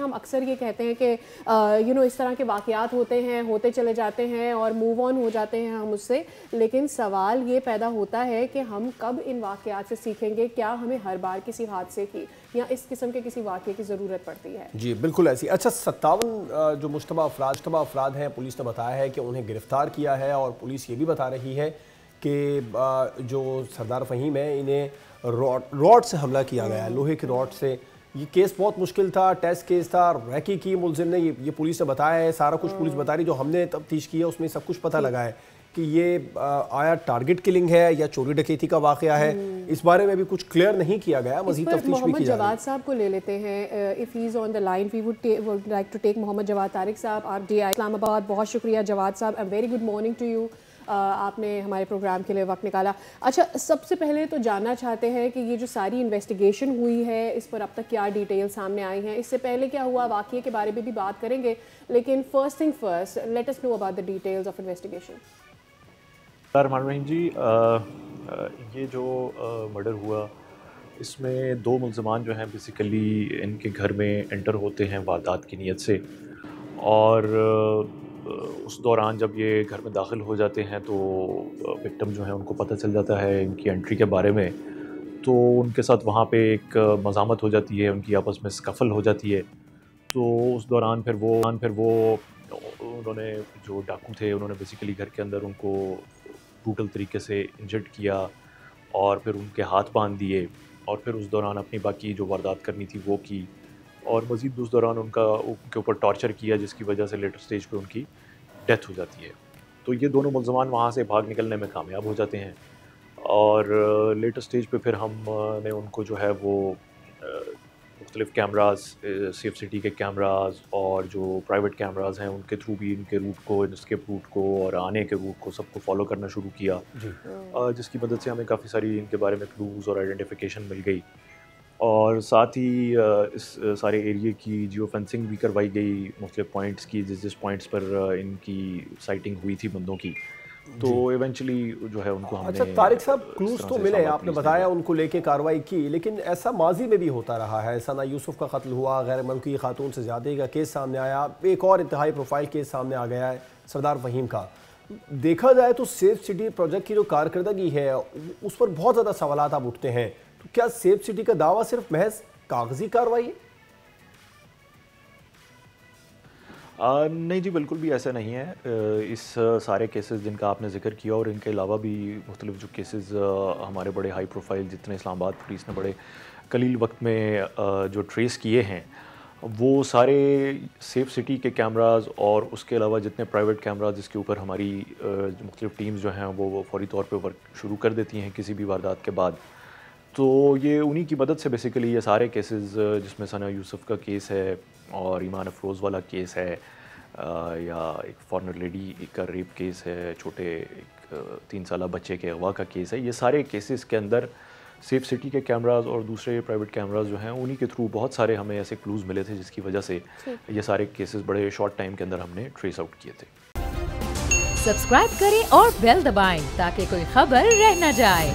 ہم اکثر یہ کہتے ہیں کہ اس طرح کے واقعات ہوتے ہیں، ہوتے چلے جاتے ہیں اور موو آن ہو جاتے ہیں ہم اس سے، لیکن سوال یہ پیدا ہوتا ہے کہ ہم کب ان واقعات سے سیکھیں گے؟ کیا ہمیں ہر بار کسی حادثے کی یا اس قسم کے کسی واقعے کی ضرورت پڑتی ہے؟ جی بالکل ایسی. اچھا 57 جو مشتبہ افراد ہیں، پولیس نے بتایا ہے کہ انہیں گرفتار کیا ہے، اور پولیس یہ بھی بتا رہی ہے کہ جو سردار فہیم ہے انہیں راڈ سے حملہ کیا گیا ہے، لوہے کی راڈ سے. یہ کیس بہت مشکل تھا، ٹیسٹ کیس تھا، ریکی کی ملزم نے، یہ پولیس نے بتایا ہے. سارا کچھ پولیس بتا رہی، جو ہم نے تفتیش کی ہے اس میں سب کچھ پتہ لگا ہے کہ یہ آیا ٹارگٹ کلنگ ہے یا چوری ڈکیتی کا واقعہ ہے. اس بارے میں بھی کچھ کلیئر نہیں کیا گیا، مزید تفتیش بھی کی جا رہی ہے. محمد جواد صاحب کو لے لیتے ہیں. if he is on the line we would like to take محمد جواد طارق صاحب. آپ DI اسلام آباد. بہت شکریہ جواد صاحب. a very good morning to you. آپ نے ہمارے پروگرام کے لیے وقت نکالا. اچھا سب سے پہلے تو جاننا چاہتے ہیں کہ یہ جو ساری انویسٹیگیشن ہوئی ہے اس پر اب تک کیا ڈیٹیل سامنے آئی ہیں؟ اس سے پہلے کیا ہوا واقعے کے بارے میں بھی بات کریں گے، لیکن first thing first let us know about the details of investigation. الرحمن الرحیم جی، یہ جو مرڈر ہوا اس میں دو ملزمان جو ہیں بیسیکلی ان کے گھر میں انٹر ہوتے ہیں واردات کی نیت سے، اور اس دوران جب یہ گھر میں داخل ہو جاتے ہیں تو وکٹم جو ہیں ان کو پتہ چل جاتا ہے ان کی انٹری کے بارے میں، تو ان کے ساتھ وہاں پہ ایک مزاحمت ہو جاتی ہے، ان کی آپس میں سکفل ہو جاتی ہے. تو اس دوران پھر وہ انہوں نے جو ڈاکو تھے انہوں نے بیسیکلی گھر کے اندر ان کو بروٹل طریقے سے انجرڈ کیا اور پھر ان کے ہاتھ باندھ دیے، اور پھر اس دوران اپنی باقی جو واردات کرنی تھی وہ کی، اور مزید اس دوران ان کے اوپر ٹارچر کیا، جس کی وجہ سے لیٹر سٹیج پہ ان کی ڈیتھ ہو جاتی ہے. تو یہ دونوں ملزمان وہاں سے بھاگ نکلنے میں کامیاب ہو جاتے ہیں، اور لیٹر سٹیج پہ پھر ہم نے ان کو جو ہے وہ مختلف کیمراز، سیف سٹی کے کیمراز اور جو پرائیویٹ کیمراز ہیں ان کے تھرو بھی ان کے روٹ کو، اسکیپ روٹ کو اور آنے کے روٹ کو سب کو فالو کرنا شروع کیا، جس کی مدد سے ہمیں کافی ساری ان کے بارے میں کلوز اور آئیڈینٹیفیکیشن مل گئی، اور ساتھ ہی اس سارے ایریے کی جیو فینسنگ بھی کروائی گئی مختلف پوائنٹس کی، جس پوائنٹس پر ان کی سائٹنگ ہوئی تھی بندوں کی. تو ایونچولی جو ہے ان کو ہم نے. اچھا طارق صاحب کلوز تو ملے، آپ نے بتایا ان کو لے کے کارروائی کی، لیکن ایسا ماضی میں بھی ہوتا رہا ہے. ثنا یوسف کا قتل ہوا، غیر ملکی خاتون سے زیادتی کا کیس سامنے آیا، ایک اور انتہائی پروفائل کیس سامنے آ گیا ہے سردار فہیم کا. دیکھا جائے تو سیف سٹی پروجیکٹ کی جو کارکردگی ہے اس پر بہت زیادہ سوالات اب اٹھتے ہیں. تو کیا سیف سٹی کا دعویٰ صرف محض کاغذی کارروائی ہے؟ نہیں جی، بالکل بھی ایسا نہیں ہے. اس سارے کیسز جن کا آپ نے ذکر کیا اور ان کے علاوہ بھی مختلف جو کیسز ہمارے بڑے ہائی پروفائل جتنے اسلام آباد پولیس نے بڑے قلیل وقت میں جو ٹریس کیے ہیں، وہ سارے سیف سٹی کے کیمراز اور اس کے علاوہ جتنے پرائیویٹ کیمراز جس کے اوپر ہماری مختلف ٹیمز جو ہیں وہ فوری طور پہ ورک شروع کر دیتی ہیں کسی بھی واردات کے بعد. تو یہ انہی کی مدد سے بیسیکلی یہ سارے کیسز، جس میں ثنا یوسف کا کیس ہے اور ایمان افروز والا کیس ہے، یا ایک فارنر لیڈی کا ریپ کیس ہے، چھوٹے ایک 3 سالہ بچے کے اغوا کا کیس ہے، یہ سارے کیسز کے اندر سیف سٹی کے کیمراز اور دوسرے پرائیویٹ کیمراز جو ہیں انہی کے تھرو بہت سارے ہمیں ایسے کلوز ملے تھے، جس کی وجہ سے یہ سارے کیسز بڑے شارٹ ٹائم کے اندر ہم نے ٹریس آؤٹ کیے تھے. سبسکرائب کریں اور بیل دبائیں تاکہ کوئی خبر رہ نہ جائے.